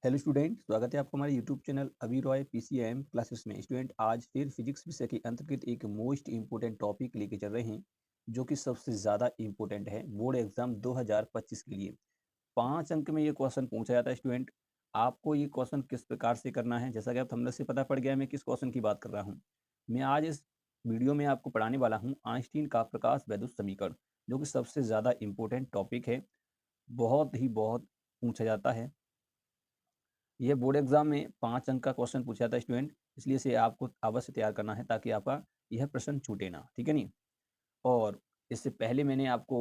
Hello student, स्वागत है आपका हमारे यूट्यूब चैनल अभी रॉय पीसीएम क्लासेस में। स्टूडेंट, आज फिर फिजिक्स विषय के अंतर्गत एक मोस्ट इंपोर्टेंट टॉपिक लेके चल रहे हैं जो कि सबसे ज़्यादा इंपॉर्टेंट है बोर्ड एग्जाम 2025 के लिए। 5 अंक में ये क्वेश्चन पूछा जाता है। स्टूडेंट, आपको ये क्वेश्चन किस प्रकार से करना है, जैसा कि आप थंबनेल से पता पड़ गया है मैं किस क्वेश्चन की बात कर रहा हूँ। मैं आज इस वीडियो में आपको पढ़ाने वाला हूँ आइंस्टीन का प्रकाश वैद्युत समीकरण, जो कि सबसे ज़्यादा इंपॉर्टेंट टॉपिक है। बहुत पूछा जाता है। ये बोर्ड एग्जाम में 5 अंक का क्वेश्चन पूछा था स्टूडेंट, इसलिए इसे आपको अवश्य तैयार करना है ताकि आपका यह प्रश्न छूटे ना, ठीक है नहीं। और इससे पहले मैंने आपको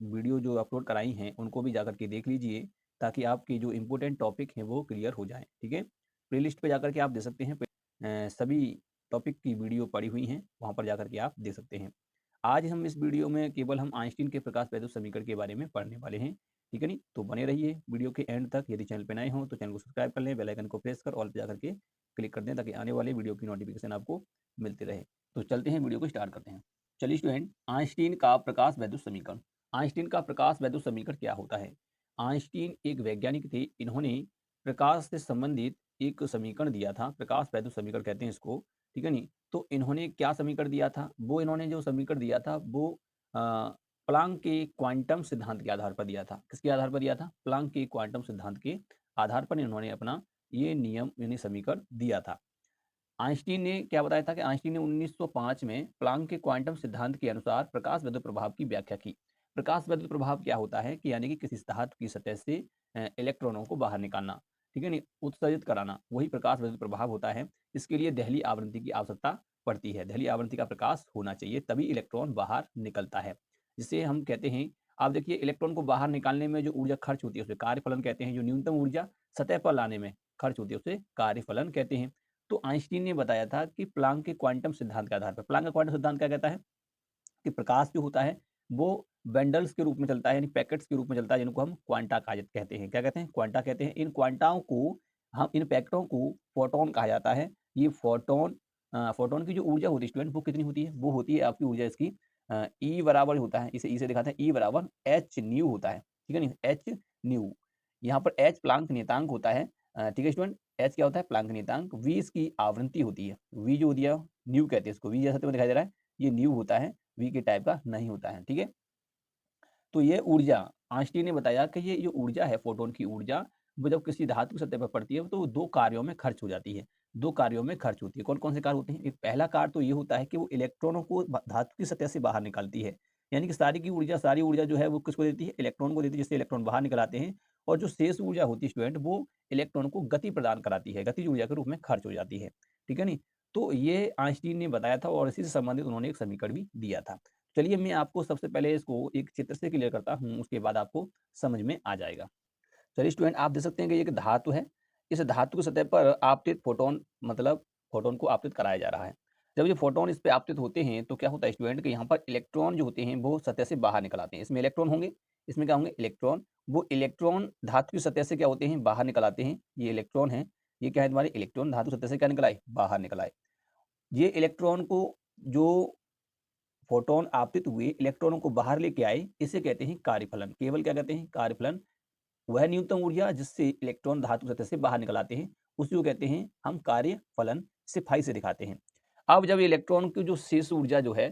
वीडियो जो अपलोड कराई हैं उनको भी जाकर के देख लीजिए ताकि आपके जो इम्पोर्टेंट टॉपिक हैं वो क्लियर हो जाएं, ठीक है। प्लेलिस्ट पे जाकर के आप देख सकते हैं। सभी टॉपिक की वीडियो पड़ी हुई हैं, वहाँ पर जाकर के आप देख सकते हैं। आज हम इस वीडियो में केवल हम आइंस्टीन के प्रकाश वैद्युत समीकरण के बारे में पढ़ने वाले हैं, ठीक है नहीं। तो बने रहिए वीडियो के एंड तक। यदि चैनल पर नए हो तो चैनल को सब्सक्राइब कर लें, बेल आइकन को प्रेस कर ऑल पे जाकर के क्लिक कर दें ताकि आने वाले वीडियो की नोटिफिकेशन आपको मिलती रहे। तो चलते हैं, वीडियो को स्टार्ट करते हैं। चलिए स्टूडेंट, आइंस्टीन का प्रकाश वैद्युत समीकरण। आइंस्टीन का प्रकाश वैद्युत समीकरण क्या होता है? आइंस्टीन एक वैज्ञानिक थे। इन्होंने प्रकाश से संबंधित एक समीकरण दिया था, प्रकाश वैद्युत समीकरण कहते हैं इसको, ठीक है नहीं। तो इन्होंने क्या समीकरण दिया था? वो इन्होंने जो समीकरण दिया था वो प्लांक के क्वांटम सिद्धांत के आधार पर दिया था। किसके आधार पर दिया था? प्लांक के क्वांटम सिद्धांत के आधार पर इन्होंने अपना ये नियम यानी समीकरण दिया था। आइंस्टीन ने क्या बताया था कि आइंस्टीन ने 1905 में प्लांक के क्वांटम सिद्धांत के अनुसार प्रकाश वैद्युत प्रभाव की व्याख्या की। प्रकाश वैद्युत प्रभाव क्या होता है कि यानी कि किसी धातु की सतह से इलेक्ट्रॉनों को बाहर निकालना, ठीक है नहीं, उत्सर्जित कराना, वही प्रकाश वैद्युत प्रभाव होता है। इसके लिए दहली आवृत्ति की आवश्यकता पड़ती है। दहली आवृत्ति का प्रकाश होना चाहिए, तभी इलेक्ट्रॉन बाहर निकलता है, जिसे हम कहते हैं। आप देखिए, इलेक्ट्रॉन को बाहर निकालने में जो ऊर्जा खर्च होती है उसे कार्यफलन कहते हैं। जो न्यूनतम ऊर्जा सतह पर लाने में खर्च होती है उसे कार्यफलन कहते हैं। तो आइंस्टीन ने बताया था कि प्लांक के क्वांटम सिद्धांत के आधार पर, प्लांक का क्वांटम सिद्धांत क्या कहता है कि प्रकाश जो होता है वो बंडल्स के रूप में चलता है, यानी पैकेट्स के रूप में चलता है, जिनको हम क्वांटा कहते हैं। क्या कहते हैं? क्वांटा कहते हैं। इन क्वांटाओं को हम, इन पैकेटों को फोटोन कहा जाता है। ये फोटोन, फोटोन की जो ऊर्जा होती है स्टूडेंट, वो कितनी होती है? वो होती है आपकी ऊर्जा इसकी ई बराबर होता है, इसे ई से दिखाते हैं, ई बराबर एच न्यू होता है, ठीक है नहीं, एच न्यू। यहाँ पर एच प्लांक नियतांक होता है, ठीक है स्टूडेंट। एच क्या होता है? प्लांक नियतांक। वी इसकी आवृत्ति होती है। वी जो होती है न्यू कहते हैं इसको, वी जैसा तुम्हें दिखाई दे रहा है, ये न्यू होता है, वी के टाइप का नहीं होता है, ठीक है। तो ये ऊर्जा, आइंस्टीन ने बताया कि ये जो ऊर्जा है, फोटोन की ऊर्जा, वो जब किसी धातु की सतह पर पड़ती है तो दो कार्यों में खर्च हो जाती है। दो कार्यों में खर्च होती है। कौन कौन से कार्य होते हैं? एक पहला कार्य तो ये होता है कि वो इलेक्ट्रॉनों को धातु की सतह से बाहर निकालती है, यानी कि सारी ऊर्जा जो है वो किसको देती है? इलेक्ट्रॉन को देती है, जिससे इलेक्ट्रॉन बाहर निकल आते हैं। और जो शेष ऊर्जा होती है स्टूडेंट, वो इलेक्ट्रॉन को गति प्रदान कराती है, गतिज ऊर्जा के रूप में खर्च हो जाती है, ठीक है नहीं। तो ये आइंस्टीन ने बताया था और इसी से संबंधित उन्होंने एक समीकरण भी दिया था। चलिए मैं आपको सबसे पहले इसको एक चित्र से क्लियर करता हूँ, उसके बाद आपको समझ में आ जाएगा। चलिए स्टूडेंट, आप देख सकते हैं कि ये एक धातु है। इस धातु की सतह पर आपतित फोटोन, मतलब फोटोन को आपतित कराया जा रहा है। जब ये फोटोन इस पे आपतित होते हैं तो क्या होता है स्टूडेंट कि यहाँ पर इलेक्ट्रॉन जो होते हैं वो सतह से बाहर निकल आते हैं। इसमें इलेक्ट्रॉन होंगे, इसमें क्या होंगे? इलेक्ट्रॉन। वो इलेक्ट्रॉन धातु की सतह से क्या होते हैं? बाहर निकल आते हैं। ये इलेक्ट्रॉन है, ये क्या है? हमारे इलेक्ट्रॉन धातु सतह से क्या निकल आए? बाहर निकल आए। ये इलेक्ट्रॉन को, जो फोटोन आपतित हुए इलेक्ट्रॉनों को बाहर लेके आए, इसे कहते हैं कार्यफलन। केवल क्या कहते हैं? कार्यफलन। वह न्यूनतम ऊर्जा जिससे इलेक्ट्रॉन धातु सतह से बाहर निकल आते हैं, उसी को कहते हैं हम कार्यफलन। सिफाई से दिखाते हैं। अब जब इलेक्ट्रॉन की जो शेष ऊर्जा जो है,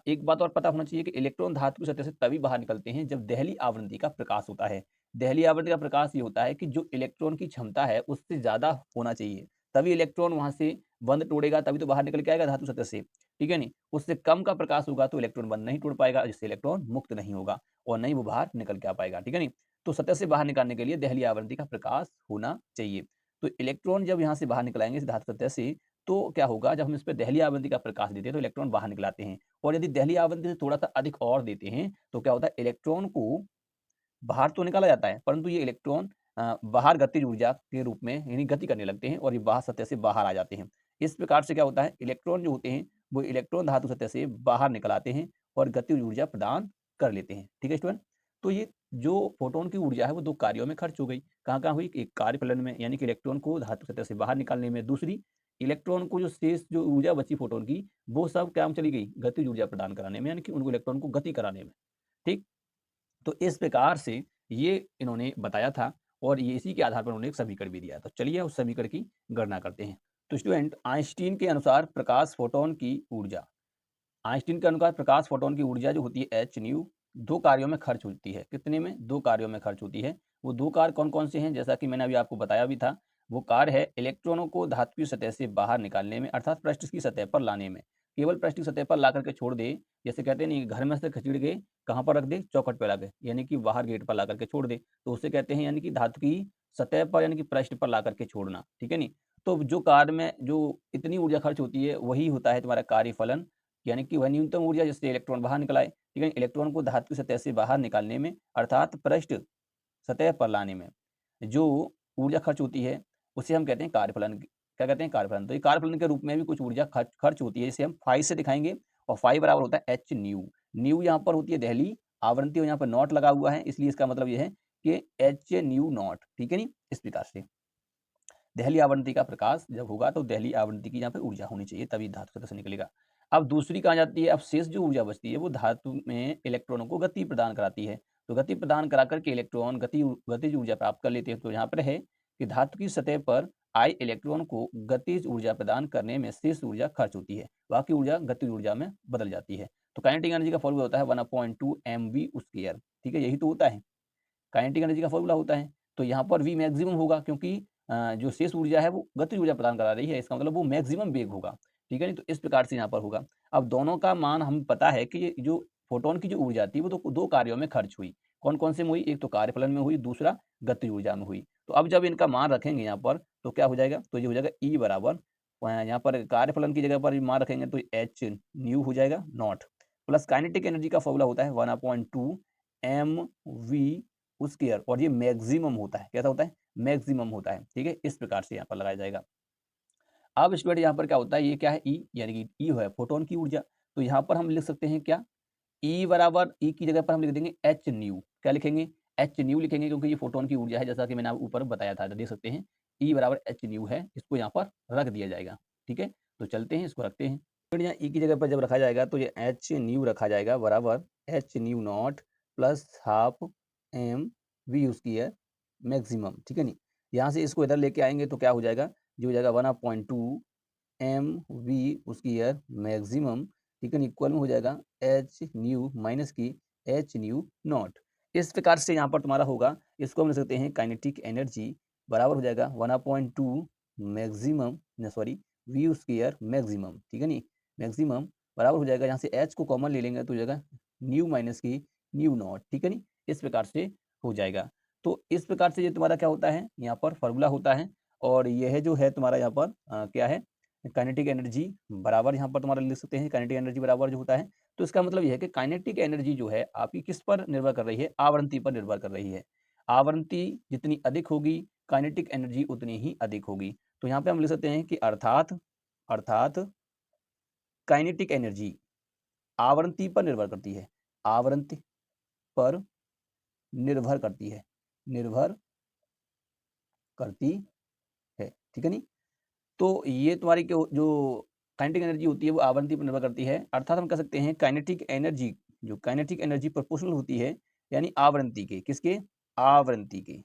एक बात और पता होना चाहिए कि इलेक्ट्रॉन धातु की सतह से तभी बाहर निकलते हैं जब दहली आवृत्ति का प्रकाश होता है। दहली आवृत्ति का प्रकाश ये होता है कि जो इलेक्ट्रॉन की क्षमता है उससे ज्यादा होना चाहिए, तभी इलेक्ट्रॉन वहां से बंद तोड़ेगा, तभी तो बाहर निकल के आएगा धातु सतह से, ठीक है नहीं। उससे कम का प्रकाश होगा तो इलेक्ट्रॉन बंद नहीं तोड़ पाएगा, जिससे इलेक्ट्रॉन मुक्त नहीं होगा और नहीं वो बाहर निकल के आ पाएगा, ठीक है नहीं। तो सतह से बाहर निकालने के लिए दहली आवृत्ति का प्रकाश होना चाहिए। तो इलेक्ट्रॉन जब यहाँ से बाहर निकल आएंगे इस धातु सतह से, तो क्या होगा? जब हम इस पर दहली आवृत्ति का प्रकाश देते हैं तो इलेक्ट्रॉन बाहर निकल आते हैं। और यदि दहली आवृत्ति से थोड़ा सा अधिक और देते हैं तो क्या होता है? इलेक्ट्रॉन को बाहर तो निकाला जाता है, परंतु ये इलेक्ट्रॉन बाहर गतिज ऊर्जा के रूप में यानी गति करने लगते हैं और ये बाहर सतह से बाहर आ जाते हैं। इस प्रकार से क्या होता है? इलेक्ट्रॉन जो होते हैं वो इलेक्ट्रॉन धातु सतह से बाहर निकल आते हैं और गतिज ऊर्जा प्रदान कर लेते हैं, ठीक है स्टूडेंट। तो ये जो फोटोन की ऊर्जा है वो दो कार्यों में खर्च हो गई। कहाँ कहाँ हुई? एक कार्यफलन में, यानी कि इलेक्ट्रॉन को धातु सतह से बाहर निकालने में। दूसरी, इलेक्ट्रॉन को जो शेष जो ऊर्जा बची फोटोन की, वो सब क्या में चली गई? गतिज ऊर्जा प्रदान कराने में, यानी कि उनको इलेक्ट्रॉन को गति कराने में, ठीक। तो इस प्रकार से ये इन्होंने बताया था और ये इसी के आधार पर उन्होंने एक समीकरण भी दिया। तो चलिए उस समीकरण की गणना करते हैं। तो स्टूडेंट, आइंस्टीन के अनुसार प्रकाश फोटोन की ऊर्जा, आइंस्टीन के अनुसार प्रकाश फोटोन की ऊर्जा जो होती है एच न्यू, दो कार्यों में खर्च होती है। कितने में? दो कार्यों में खर्च होती है। वो दो कार्य कौन कौन से हैं? जैसा कि मैंने अभी आपको बताया भी था, वो कार्य है इलेक्ट्रॉनों को धातु की सतह से बाहर निकालने में, अर्थात पृष्ठ की सतह पर लाने में। केवल पृष्ठ की सतह पर ला करके छोड़ दे, जैसे कहते हैं नहीं, घर में से खिचड़ के कहाँ पर रख दे? चौखट पर ला के, यानी कि बाहर गेट पर ला करके छोड़ दे, तो उसे कहते हैं यानी कि धातु की सतह पर यानी कि पृष्ठ पर ला करके छोड़ना। ठीक है नहीं? तो जो कार्य में जो इतनी ऊर्जा खर्च होती है वही होता है तुम्हारा कार्य फलन, यानी कि वह न्यूनतम ऊर्जा जिससे इलेक्ट्रॉन बाहर निकल आए। ठीक है, इलेक्ट्रॉन को धातु की सतह से बाहर निकालने में, अर्थात पृष्ठ सतह पर लाने में जो ऊर्जा खर्च होती है उसे हम कहते हैं कार्यफलन। क्या कहते हैं? कार्यफलन। तो ये कार्यफलन के रूप में भी कुछ ऊर्जा खर्च खर्च होती है, जिसे हम फाई से दिखाएंगे, और फाई बराबर होता है एच न्यू। न्यू यहाँ पर होती है दहली आवृत्ति, और यहाँ पर नॉट लगा हुआ है, इसलिए इसका मतलब ये है कि एच न्यू नॉट। ठीक है नहीं? इस प्रकार से दहली आवृत्ति का प्रकाश जब होगा तो दहली आवृत्ति की यहाँ पे ऊर्जा होनी चाहिए, तभी धातु सतह से निकलेगा। अब दूसरी कहाँ जाती है? अब शेष जो ऊर्जा बचती है वो धातु में इलेक्ट्रॉनों को गति प्रदान कराती है। तो गति प्रदान करा करके इलेक्ट्रॉन गतिज ऊर्जा प्राप्त कर लेते हैं। तो यहाँ पर है कि धातु की सतह पर आए इलेक्ट्रॉन को गतिज ऊर्जा प्रदान करने में शेष ऊर्जा खर्च होती है, बाकी ऊर्जा गतिज ऊर्जा में बदल जाती है। तो काइनेटिक एनर्जी का फॉर्मूला होता है 1/2 mv स्क्वायर। ठीक है, यही तो होता है काइनेटिक एनर्जी का फॉर्मूला होता है। तो यहाँ पर v मैक्सिमम होगा, क्योंकि जो शेष ऊर्जा है वो गतिज ऊर्जा प्रदान करा रही है, इसका मतलब वो मैक्सिमम वेग होगा। ठीक है नहीं? तो इस प्रकार से यहाँ पर होगा। अब दोनों का मान हमें पता है कि ये जो फोटोन की जो ऊर्जा थी वो तो दो कार्यों में खर्च हुई। कौन कौन से में हुई? एक तो कार्यफलन में हुई, दूसरा गतिज ऊर्जा में हुई। तो अब जब इनका मान रखेंगे यहाँ पर तो क्या हो जाएगा? तो ये हो जाएगा ई बराबर, यहाँ पर कार्यफलन की जगह पर मान रखेंगे तो एच न्यू हो जाएगा नॉट, प्लस काइनेटिक एनर्जी का फॉर्मूला होता है 1/2 mv स्क्वायर, और ये मैक्सिमम होता है। कैसा होता है? मैक्सिमम होता है। ठीक है, इस प्रकार से यहाँ पर लगाया जाएगा। अब स्टूडेंट यहाँ पर क्या होता है? ये क्या है? ई, यानी कि ई है फोटोन की ऊर्जा। तो यहाँ पर हम लिख सकते हैं क्या? ई बराबर, ई की जगह पर हम लिख देंगे एच न्यू। क्या लिखेंगे? एच न्यू लिखेंगे, क्योंकि ये फोटोन की ऊर्जा है, जैसा कि मैंने आप ऊपर बताया था। तो देख सकते हैं ई बराबर एच न्यू है, इसको यहाँ पर रख दिया जाएगा। ठीक है, तो चलते हैं, इसको रखते हैं। फिर यहाँ ई की जगह पर जब रखा जाएगा तो ये एच न्यू रखा जाएगा बराबर H nu naught plus half M V square maximum. ठीक है नहीं? यहाँ से इसको इधर लेके आएंगे तो क्या हो जाएगा? जो हो जाएगा 1/2 एम वी स्क्वायर मैक्सिमम। ठीक है, इक्वल में हो जाएगा एच न्यू माइनस की एच न्यू नॉट। इस प्रकार से यहाँ पर तुम्हारा होगा, इसको हम लिख सकते हैं काइनेटिक एनर्जी बराबर हो जाएगा 1/2 maximum, sorry, V square maximum. ठीक है नहीं? मैक्सिमम बराबर हो जाएगा, यहाँ से एच को कॉमन ले लेंगे तो हो जाएगा न्यू माइनस की न्यू नॉट। ठीक है नहीं? इस प्रकार से हो जाएगा। तो इस प्रकार से ये तुम्हारा क्या होता है? यहाँ पर फॉर्मूला होता है, और यह जो है तुम्हारा यहाँ पर क्या है? काइनेटिक एनर्जी बराबर यहाँ पर तुम्हारा लिख सकते हैं काइनेटिक एनर्जी बराबर जो होता है। तो इसका मतलब यह है कि काइनेटिक एनर्जी जो है आपकी किस पर निर्भर कर रही है? आवृत्ति पर निर्भर कर रही है। आवृत्ति जितनी अधिक होगी काइनेटिक एनर्जी उतनी ही अधिक होगी। तो यहाँ पे हम लिख सकते हैं कि अर्थात अर्थात काइनेटिक एनर्जी आवृत्ति पर निर्भर करती है, आवृत्ति पर निर्भर करती है, निर्भर करती है। ठीक है नहीं? तो ये तुम्हारी जो काइनेटिक एनर्जी होती है वो आवृत्ति पर निर्भर करती है, अर्थात हम कह सकते हैं काइनेटिक एनर्जी, जो काइनेटिक एनर्जी प्रोपोर्शनल होती है यानी आवृत्ति के, किसके? आवृत्ति के।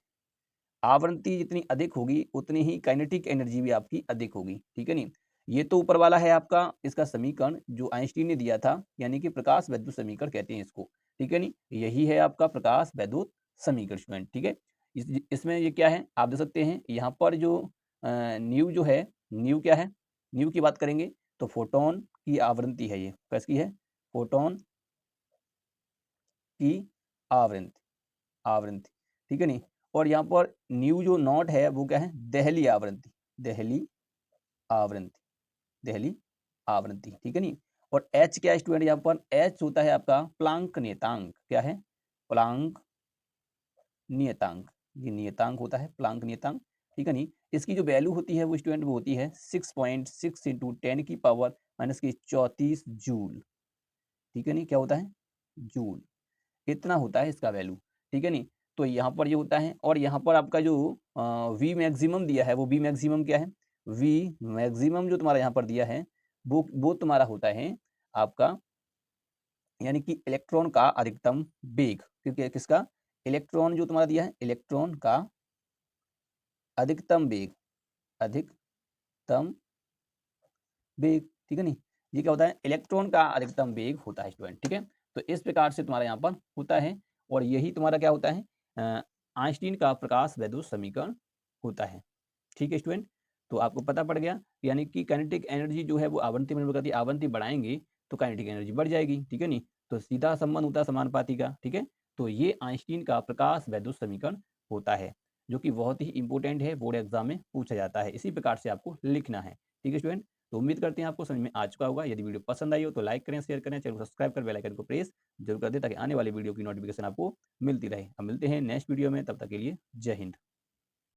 आवृत्ति जितनी अधिक होगी उतनी ही काइनेटिक एनर्जी भी आपकी अधिक होगी। ठीक है नहीं? ये तो ऊपर वाला है आपका इसका समीकरण जो आइंस्टीन ने दिया था, यानी कि प्रकाश वैद्युत समीकरण कहते हैं इसको। ठीक है नहीं? यही है आपका प्रकाश वैद्युत समीकरण स्टूडेंट। ठीक है, इसमें ये क्या है आप देख सकते हैं यहाँ पर जो न्यू जो है, न्यू क्या है? न्यू की बात करेंगे तो फोटोन की आवृत्ति है, ये किसकी है? फोटोन की आवृत्ति, आवृत्ति। ठीक है नहीं? और यहाँ पर न्यू जो नॉट है वो क्या है? दहली आवृत्ति, दहली आवृत्ति, दहली आवृत्ति। ठीक है नहीं? और एच क्या है स्टूडेंट? यहाँ पर एच होता है आपका प्लांक नियतांक। क्या है? प्लांक नियतांक। ये नियतांक होता है प्लांक नियतांक। ठीक है नहीं? इसकी जो वैल्यू होती है वो स्टूडेंट वो होती है 6.6 इंटू 10 की पावर माइनस की 34 जूल। ठीक है नहीं? क्या होता है? जूल। इतना होता है इसका वैल्यू। ठीक है नहीं? तो यहाँ पर ये होता है, और यहाँ पर आपका जो वी मैक्सिमम दिया है वो वी मैक्सिमम क्या है? वी मैक्सिमम जो तुम्हारा यहाँ पर दिया है वो तुम्हारा होता है आपका, यानी कि इलेक्ट्रॉन का अधिकतम वेग। क्योंकि किसका? इलेक्ट्रॉन जो तुम्हारा दिया है, इलेक्ट्रॉन का अधिकतम वेग, अधिकतम वेग, ठीक है नहीं, ये क्या होता है, इलेक्ट्रॉन का अधिकतम वेग होता है स्टूडेंट, ठीक है। तो इस प्रकार से तुम्हारा यहाँ पर होता है और यही तुम्हारा क्या होता है, आइंस्टीन का प्रकाश वैद्युत समीकरण होता है, ठीक है स्टूडेंट। तो आपको पता पड़ गया, यानी कि काइनेटिक एनर्जी जो है वो आवृत्ति पर निर्भर करती है, आवृत्ति बढ़ाएंगे तो काइनेटिक एनर्जी बढ़ जाएगी, ठीक है नहीं। तो सीधा संबंध होता है समानुपाती का, ठीक है। तो ये आइंस्टीन का प्रकाश वैद्युत समीकरण होता है, जो कि बहुत ही इंपॉर्टेंट है, बोर्ड एग्जाम में पूछा जाता है, इसी प्रकार से आपको लिखना है, ठीक है स्टूडेंट। तो उम्मीद करते हैं आपको समझ में आ चुका होगा। यदि वीडियो पसंद आई हो तो लाइक करें, शेयर करें, चैनल को सब्सक्राइब कर बेल आइकन को प्रेस जरूर कर दें ताकि आने वाली वीडियो की नोटिफिकेशन आपको मिलती रहे। अब मिलते हैं नेक्स्ट वीडियो में, तब तक के लिए जय हिंद।